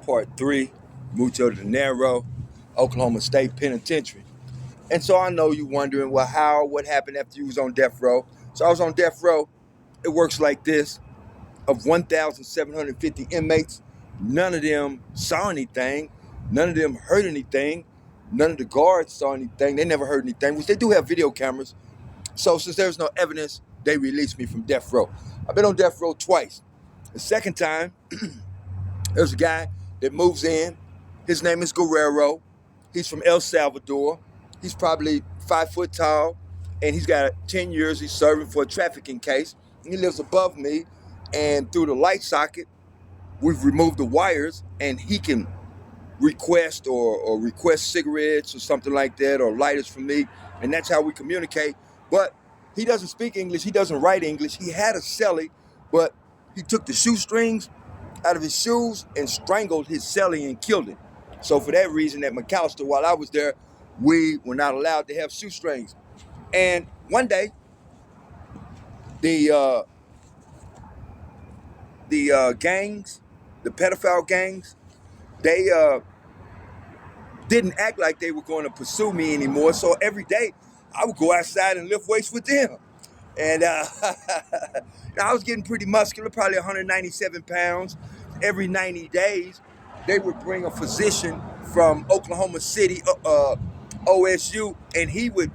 Part 3, Mucho de Guerrero, Oklahoma State Penitentiary. And so I know you wondering, well, what happened after you was on death row? So I was on death row. It works like this. Of 1,750 inmates, none of them saw anything. None of them heard anything. None of the guards saw anything. They never heard anything, which they do have video cameras. So since there was no evidence, they released me from death row. I've been on death row twice. The second time, there's a guy that moves in. His name is Guerrero. He's from El Salvador. He's probably 5 foot tall, and he's got 10 years he's serving for a trafficking case. He lives above me, and through the light socket, we've removed the wires, and he can request or request cigarettes or something like that, or lighters from me, and that's how we communicate. But he doesn't speak English. He doesn't write English. He had a cellie, but he took the shoestrings out of his shoes and strangled his cellie and killed him. So for that reason, at McAllister, while I was there, we were not allowed to have shoestrings. And one day, the gangs, the pedophile gangs, they didn't act like they were going to pursue me anymore. So every day, I would go outside and lift weights with them. And I was getting pretty muscular, probably 197 pounds. Every 90 days, they would bring a physician from Oklahoma City, OSU, and he would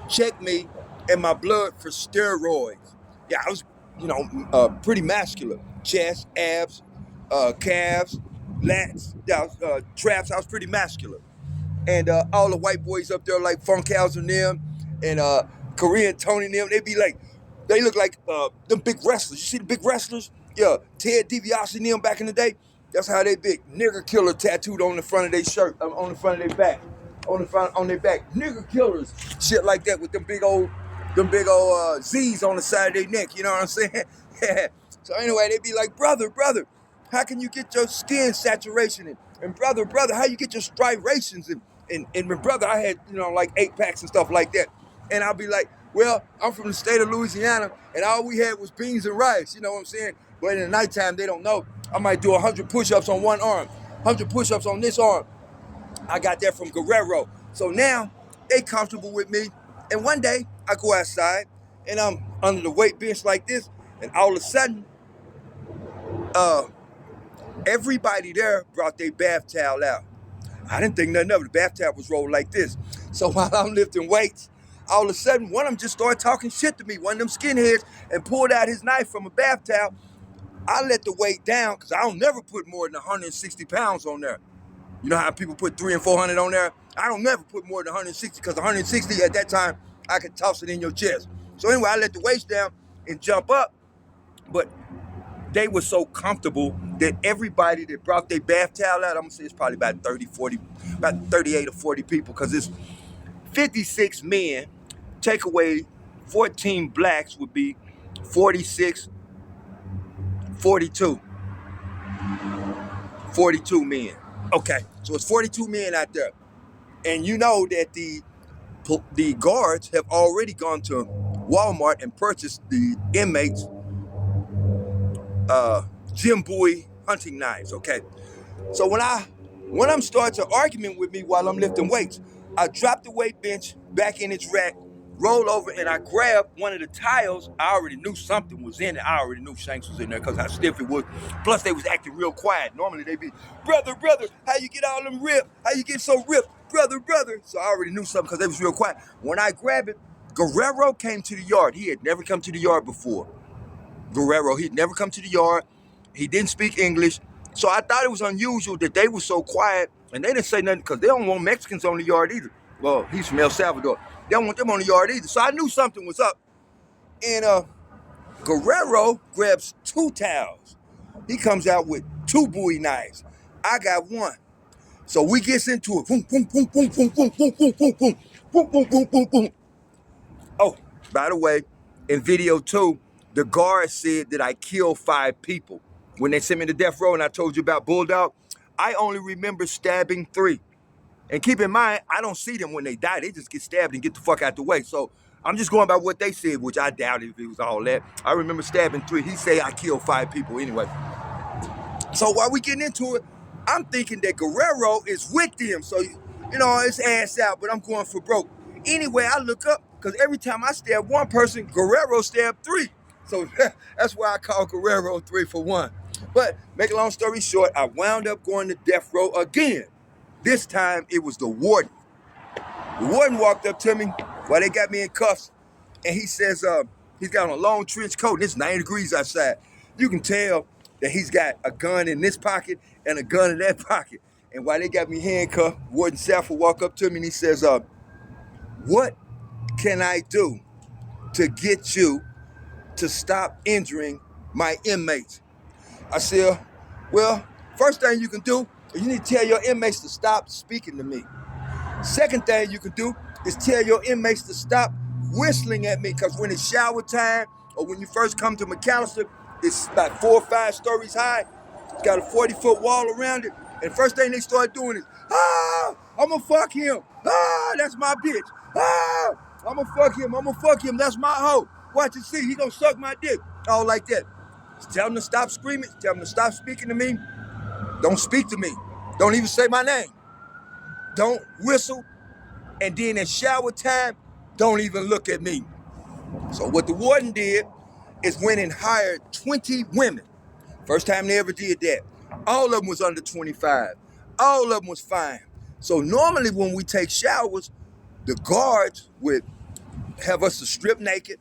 check me and my blood for steroids. Yeah, I was, pretty muscular. Chest, abs, calves, lats, traps. I was pretty muscular. And all the white boys up there like Funk House and them, and Korean Tony and them, they look like them big wrestlers. You see the big wrestlers? Yeah, Ted DiBiase and them back in the day. That's how they big. Nigger killer tattooed on the front of their shirt, on the front of their back, on their back. Nigger killers, shit like that with them big old Z's on the side of their neck. You know what I'm saying? So anyway, they be like, brother, how can you get your skin saturation? And brother, how you get your striations? And brother, I had, like 8-packs and stuff like that. And I'll be like, well, I'm from the state of Louisiana, and all we had was beans and rice, you know what I'm saying? But in the nighttime, they don't know. I might do 100 push-ups on one arm, 100 push-ups on this arm. I got that from Guerrero. So now, they comfortable with me. And one day, I go outside, and I'm under the weight bench like this, and all of a sudden, everybody there brought their bath towel out. I didn't think nothing of it. The bath towel was rolled like this. So while I'm lifting weights, all of a sudden, one of them just started talking shit to me, one of them skinheads, and pulled out his knife from a bath towel. I let the weight down, because I don't never put more than 160 pounds on there. You know how people put 300 and 400 on there? I don't never put more than 160, because 160 at that time, I could toss it in your chest. So anyway, I let the weights down and jump up, but they were so comfortable that everybody that brought their bath towel out, I'm gonna say it's probably about 38 or 40 people, because it's 56 men, take away 14 blacks would be 46, 42 men. Okay, so it's 42 men out there. And you know that the guards have already gone to Walmart and purchased the inmates Jim Bowie hunting knives, okay? So when I'm starting to argument with me while I'm lifting weights, I drop the weight bench back in its rack, roll over, and I grab one of the tiles. I already knew something was in it. I already knew Shanks was in there because how stiff it was. Plus, they was acting real quiet. Normally, they be, brother, how you get all them ripped? How you get so ripped? Brother. So I already knew something because they was real quiet. When I grabbed it, Guerrero came to the yard. He had never come to the yard before. Guerrero, he'd never come to the yard. He didn't speak English. So I thought it was unusual that they were so quiet, and they didn't say nothing because they don't want Mexicans on the yard either. Well, he's from El Salvador. They don't want them on the yard either. So I knew something was up. And Guerrero grabs 2 towels. He comes out with 2 Bowie knives. I got 1. So we gets into it. Boom, boom, boom, boom, boom, boom, boom, boom, boom, boom, boom, boom, boom, boom, boom. Oh, by the way, in video 2, the guard said that I killed 5 people. When they sent me to death row and I told you about Bulldog, I only remember stabbing 3. And keep in mind, I don't see them when they die. They just get stabbed and get the fuck out the way. So I'm just going by what they said, which I doubt if it was all that. I remember stabbing 3. He said I killed 5 people anyway. So while we getting into it, I'm thinking that Guerrero is with them. So, it's ass out, but I'm going for broke. Anyway, I look up, because every time I stab one person, Guerrero stabbed three. So that's why I call Guerrero 3 for 1. But make a long story short, I wound up going to death row again. This time it was the warden. The warden walked up to me while they got me in cuffs, and he says, he's got on a long trench coat, and it's 90 degrees outside. You can tell that he's got a gun in this pocket and a gun in that pocket. And while they got me handcuffed, Warden Safford walked up to me and he says, what can I do to get you to stop injuring my inmates? I said, well, first thing you can do is you need to tell your inmates to stop speaking to me. Second thing you can do is tell your inmates to stop whistling at me, because when it's shower time or when you first come to McAllister, it's about 4 or 5 stories high. It's got a 40-foot wall around it. And first thing they start doing is, I'm gonna fuck him. That's my bitch. I'm gonna fuck him. That's my hoe. Watch and see, he gonna suck my dick. All like that. Just tell them to stop screaming. Tell them to stop speaking to me. Don't speak to me. Don't even say my name. Don't whistle. And then at shower time, don't even look at me. So what the warden did is went and hired 20 women. First time they ever did that. All of them was under 25. All of them was fine. So normally when we take showers, the guards would have us to strip naked.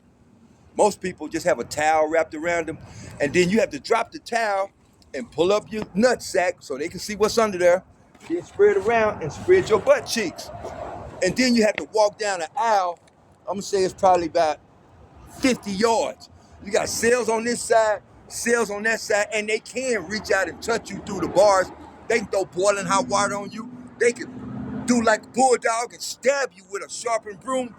Most people just have a towel wrapped around them. And then you have to drop the towel and pull up your nutsack so they can see what's under there. Then spread around and spread your butt cheeks. And then you have to walk down an aisle. I'm gonna say it's probably about 50 yards. You got cells on this side, cells on that side, and they can reach out and touch you through the bars. They can throw boiling hot water on you. They can do like a bulldog and stab you with a sharpened broom.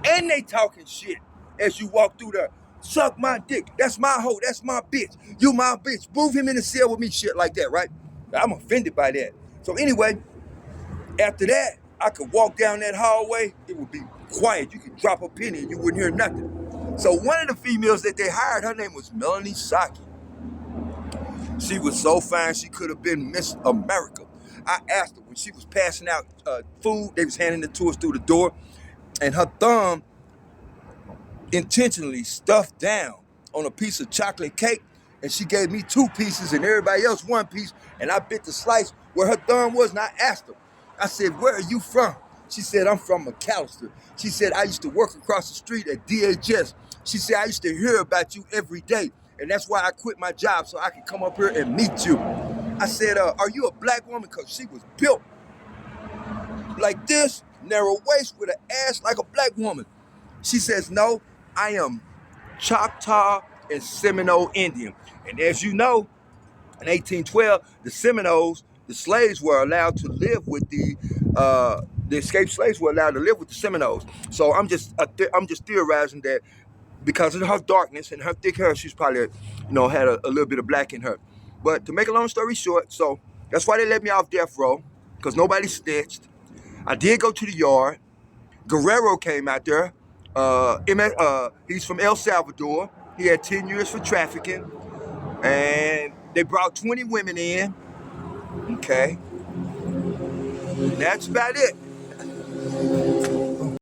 And they talking shit as you walk through there. Suck my dick. That's my hoe. That's my bitch. You my bitch. Move him in the cell with me, shit like that, right? I'm offended by that. So anyway, after that, I could walk down that hallway. It would be quiet. You could drop a penny and you wouldn't hear nothing. So one of the females that they hired, her name was Melanie Saki. She was so fine, she could have been Miss America. I asked her when she was passing out food, they was handing it to us through the door, and her thumb intentionally stuffed down on a piece of chocolate cake, and she gave me 2 pieces and everybody else 1 piece, and I bit the slice where her thumb was, and I asked her, I said, where are you from? She said, I'm from McAllister. She said, I used to work across the street at DHS. She said, I used to hear about you every day, and that's why I quit my job so I could come up here and meet you. I said, are you a black woman? Because she was built like this, narrow waist with an ass like a black woman. She says, no, I am Choctaw and Seminole Indian. And as you know, in 1812, the Seminoles, the slaves were allowed to live with the escaped slaves were allowed to live with the Seminoles. So I'm just theorizing that because of her darkness and her thick hair, she's probably, had a little bit of black in her. But to make a long story short, so that's why they let me off death row, because nobody snitched. I did go to the yard. Guerrero came out there. He's from El Salvador. He had 10 years for trafficking. And they brought 20 women in. Okay. That's about it.